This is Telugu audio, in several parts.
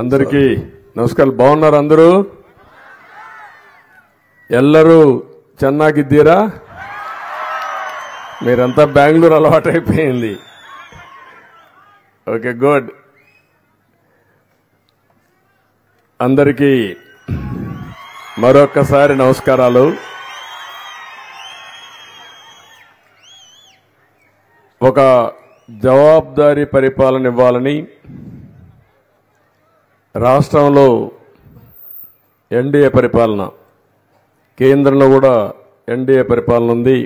అందరికీ నమస్కారం. బాగున్నారు అందరూ? ಎಲ್ಲರೂ ಚೆನ್ನಾಗಿದ್ದೀರಾ? మీరంతా బెంగళూరు అలవాటైపోయింది. Okay, good. అందరికీ మరొక్కసారి నమస్కారాలు. ఒక జవాబుదారీ పరిపాలన ఇవ్వాలని రాష్ట్రంలో ఎన్డీఏ పరిపాలన, కేంద్రంలో కూడా ఎన్డీఏ పరిపాలన ఉంది.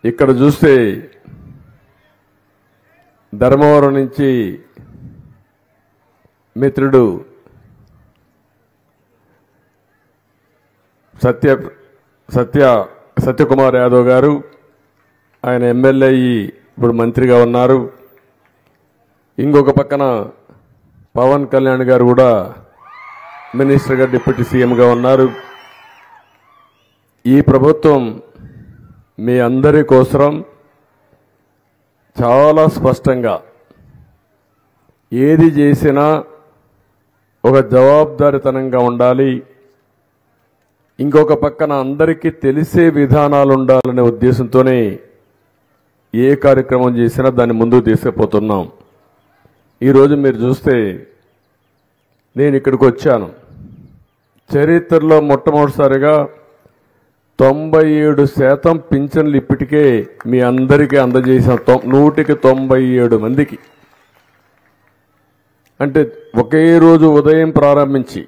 ఇక్కడ చూస్తే ధర్మవరం నుంచి మిత్రుడు సత్యకుమార్ యాదవ్ గారు, ఆయన ఎమ్మెల్యే ఇప్పుడు మంత్రిగా ఉన్నారు. ఇంకొక పక్కన పవన్ కళ్యాణ్ గారు కూడా మినిస్టర్గా, డిప్యూటీ సీఎంగా ఉన్నారు. ఈ ప్రభుత్వం మీ అందరి కోసం చాలా స్పష్టంగా ఏది చేసినా ఒక జవాబుదారీతనంగా ఉండాలి, ఇంకొక పక్కన అందరికీ తెలిసే విధానాలు ఉండాలనే ఉద్దేశంతోనే ఏ కార్యక్రమం చేసినా దాన్ని ముందుకు తీసుకుపోతున్నాం. ఈరోజు మీరు చూస్తే నేను ఇక్కడికి వచ్చాను. చరిత్రలో మొట్టమొదటిసారిగా 97% పింఛన్లు ఇప్పటికే మీ అందరికీ అందజేసిన 197 మందికి. అంటే ఒకే రోజు ఉదయం ప్రారంభించి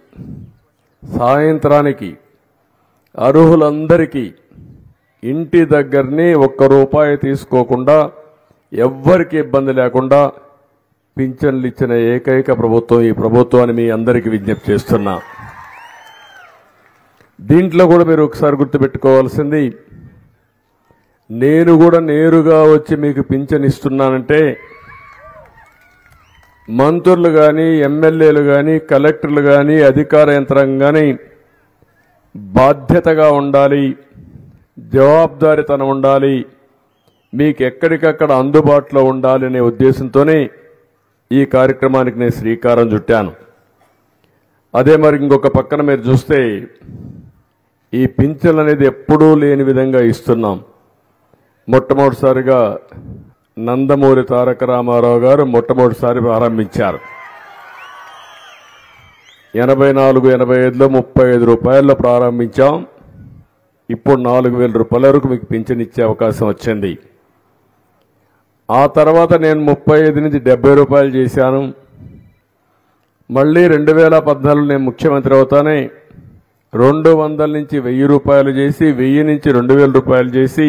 సాయంత్రానికి అర్హులందరికీ ఇంటి దగ్గరనే ₹1 తీసుకోకుండా, ఎవ్వరికి ఇబ్బంది లేకుండా పింఛన్లు ఇచ్చిన ఏకైక ప్రభుత్వం ఈ ప్రభుత్వాన్ని మీ అందరికీ విజ్ఞప్తి చేస్తున్నా. దీంట్లో కూడా మీరు ఒకసారి గుర్తుపెట్టుకోవాల్సింది, నేను కూడా నేరుగా వచ్చి మీకు పింఛన్ ఇస్తున్నానంటే మంత్రులు కానీ, ఎమ్మెల్యేలు కానీ, కలెక్టర్లు కానీ, అధికార యంత్రాంగం కానీ బాధ్యతగా ఉండాలి, జవాబుదారీతనం ఉండాలి, మీకు ఎక్కడికక్కడ అందుబాటులో ఉండాలి అనే ఉద్దేశంతోనే ఈ కార్యక్రమానికి నేను శ్రీకారం చుట్టాను. అదే మరి ఇంకొక పక్కన మీరు చూస్తే ఈ పింఛన్ అనేది ఎప్పుడూ లేని విధంగా ఇస్తున్నాం. మొట్టమొదటిసారిగా నందమూరి తారక రామారావు గారు మొట్టమొదటిసారి ప్రారంభించారు. 84-85లో ₹35 ప్రారంభించాం. ఇప్పుడు ₹4,000 వరకు మీకు పింఛన్ ఇచ్చే అవకాశం వచ్చింది. ఆ తర్వాత నేను 35 నుంచి ₹70 చేశాను. మళ్ళీ 2014 నేను ముఖ్యమంత్రి అవుతానే 200 నుంచి ₹1,000 చేసి, 1000 నుంచి ₹2,000 చేసి,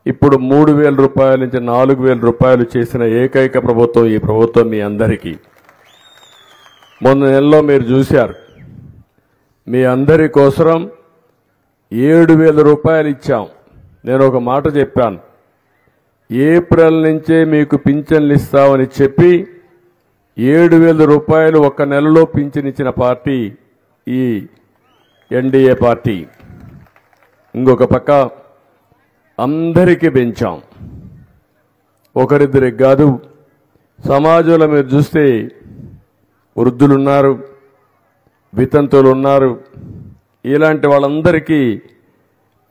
ఇప్పుడు ₹3,000 నుంచి ₹4,000 చేసిన ఏకైక ప్రభుత్వం ఈ ప్రభుత్వం మీ అందరికీ. మొన్న నెలలో మీరు చూశారు, మీ అందరి కోసం ₹7,000 ఇచ్చాం. నేను ఒక మాట చెప్పాను, ఏప్రిల్ నుంచే మీకు పింఛన్లు ఇస్తామని చెప్పి ₹7,000 ఒక నెలలో పింఛన్ ఇచ్చిన పార్టీ ఈ ఎన్డీఏ పార్టీ. ఇంకొక పక్క అందరికీ పెంచాం, ఒకరిద్దరికి కాదు. సమాజంలో మీరు చూస్తే వృద్ధులున్నారు, వితంతువులు ఉన్నారు, ఇలాంటి వాళ్ళందరికీ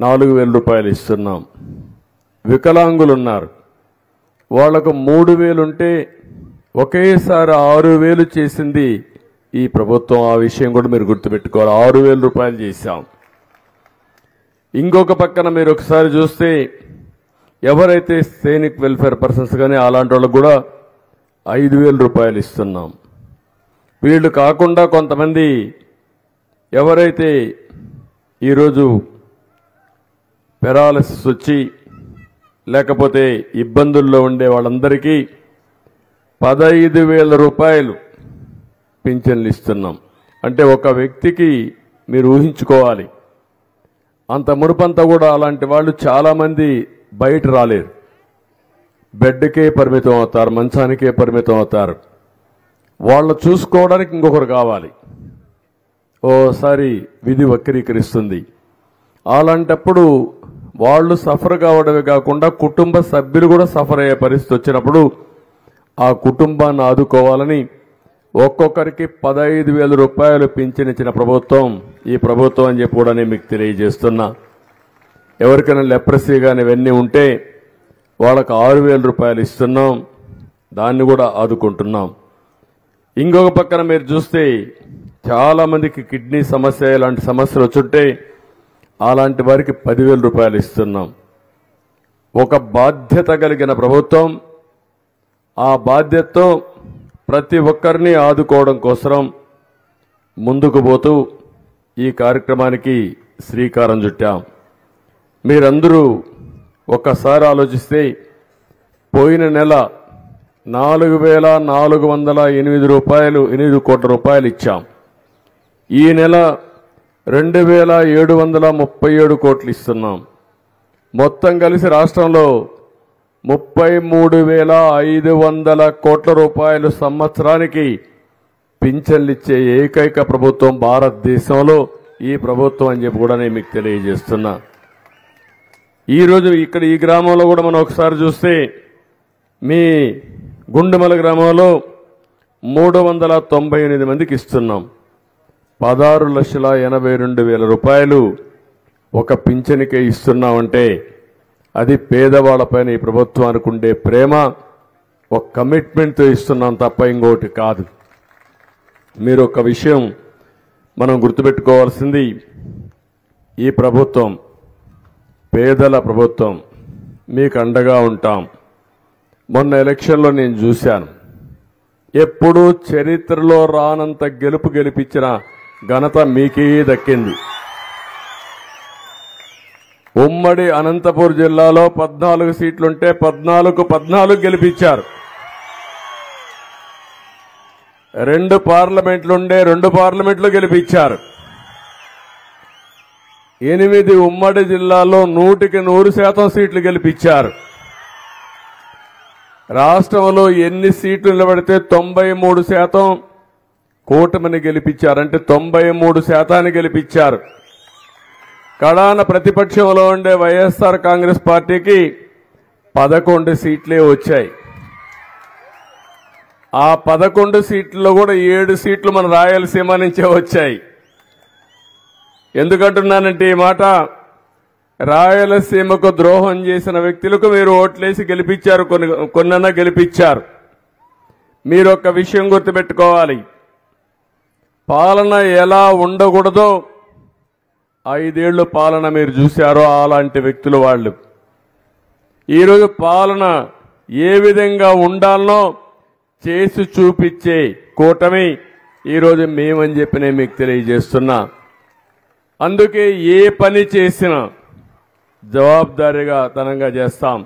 ₹4,000 ఇస్తున్నాం. వికలాంగులు ఉన్నారు, వాళ్లకు 3,000 ఉంటే ఒకేసారి 6,000 చేసింది ఈ ప్రభుత్వం. ఆ విషయం కూడా మీరు గుర్తుపెట్టుకోవాలి, ₹6,000 చేశాం. ఇంకొక పక్కన మీరు ఒకసారి చూస్తే ఎవరైతే సైనిక్ వెల్ఫేర్ పర్సన్స్ కానీ అలాంటి వాళ్ళకు కూడా ₹5,000 ఇస్తున్నాం. వీళ్ళు కాకుండా కొంతమంది ఎవరైతే ఈరోజు పెరాలసిస్ వచ్చి లేకపోతే ఇబ్బందుల్లో ఉండే వాళ్ళందరికీ ₹15,000 పింఛన్లు ఇస్తున్నాం. అంటే ఒక వ్యక్తికి మీరు ఊహించుకోవాలి, అంత మునుపంతా కూడా అలాంటి వాళ్ళు చాలామంది బయట రాలేరు, బెడ్కే పరిమితం అవుతారు, మంచానికే పరిమితం అవుతారు. వాళ్ళు చూసుకోవడానికి ఇంకొకరు కావాలి. ఓసారి విధి వక్రీకరిస్తుంది. అలాంటప్పుడు వాళ్ళు సఫర్ కావడమే కాకుండా కుటుంబ సభ్యులు కూడా సఫర్ అయ్యే పరిస్థితి వచ్చినప్పుడు ఆ కుటుంబాన్ని ఆదుకోవాలని ఒక్కొక్కరికి 15,000 రూపాయలు పింఛన్ ఇచ్చిన ప్రభుత్వం ఈ ప్రభుత్వం అని చెప్పి కూడా నేను మీకు తెలియజేస్తున్నా. ఎవరికైనా లెప్రసీ కానీ ఇవన్నీ ఉంటే వాళ్ళకు 6,000 రూపాయలు ఇస్తున్నాం. దాన్ని కూడా ఆదుకుంటున్నాం. ఇంకొక పక్కన మీరు చూస్తే చాలా మందికి కిడ్నీ సమస్య ఇలాంటి సమస్యలు వచ్చుంటే అలాంటి వారికి 10,000 రూపాయలు ఇస్తున్నాం. ఒక బాధ్యత కలిగిన ప్రభుత్వం. ఆ బాధ్యతతో ప్రతి ఒక్కరిని ఆదుకోవడం కోసం ముందుకు పోతూ ఈ కార్యక్రమానికి శ్రీకారం చుట్టాం. మీరందరూ ఒక్కసారి ఆలోచిస్తే పోయిన నెల 4,408 కోట్ల రూపాయలు ఇచ్చాం. ఈ నెల 2,737 కోట్లు ఇస్తున్నాం. మొత్తం కలిసి రాష్ట్రంలో 33,500 కోట్ల రూపాయలు సంవత్సరానికి పింఛన్లు ఇచ్చే ఏకైక ప్రభుత్వం భారతదేశంలో ఈ ప్రభుత్వం అని చెప్పి కూడా నేను మీకు తెలియజేస్తున్నా. ఈరోజు ఇక్కడ ఈ గ్రామంలో కూడా మనం ఒకసారి చూస్తే మీ గుండుమల గ్రామంలో 398 మందికి ఇస్తున్నాం. 16,82,000 రూపాయలు ఒక పింఛనికే ఇస్తున్నామంటే అది పేదవాళ్లపైన ఈ ప్రభుత్వానికి ఉండే ప్రేమ, ఒక కమిట్మెంట్తో ఇస్తున్నాం తప్ప ఇంకోటి కాదు. మీరు ఒక విషయం మనం గుర్తుపెట్టుకోవాల్సింది, ఈ ప్రభుత్వం పేదల ప్రభుత్వం. మీకు అండగా ఉంటాం. మొన్న ఎలక్షన్లో నేను చూశాను, ఎప్పుడూ చరిత్రలో రానంత గెలుపు గెలిపించిన ఘనత మీకే దక్కింది. ఉమ్మడి అనంతపూర్ జిల్లాలో 14 సీట్లుంటే 14 గెలిపించారు. 2 పార్లమెంట్లుండే 2 పార్లమెంట్లు గెలిపించారు. 8 ఉమ్మడి జిల్లాలో 100% సీట్లు గెలిపించారు. రాష్ట్రంలో ఎన్ని సీట్లు నిలబడితే 93% కూటమిని గెలిపించారు. అంటే 93% గెలిపించారు. కడాన ప్రతిపక్షంలో ఉండే వైఎస్ఆర్ కాంగ్రెస్ పార్టీకి 11 సీట్లే వచ్చాయి. ఆ 11 సీట్లలో కూడా 7 సీట్లు మన రాయలసీమ నుంచే వచ్చాయి. ఎందుకంటున్నానంటే ఈ మాట, రాయలసీమకు ద్రోహం చేసిన వ్యక్తులకు మీరు ఓట్లేసి గెలిపించారు, కొన్నన్నా గెలిపించారు. మీరు ఒక విషయం గుర్తుపెట్టుకోవాలి, పాలన ఎలా ఉండకూడదో 5 ఏళ్లు పాలన మీరు చూశారో అలాంటి వ్యక్తులు వాళ్ళు. ఈరోజు పాలన ఏ విధంగా ఉండాలనో చేసి చూపించే కూటమి ఈరోజు మేమని చెప్పి నేను మీకు తెలియజేస్తున్నా. అందుకే ఏ పని చేసినా జవాబుదారీగా తనంగా చేస్తాం.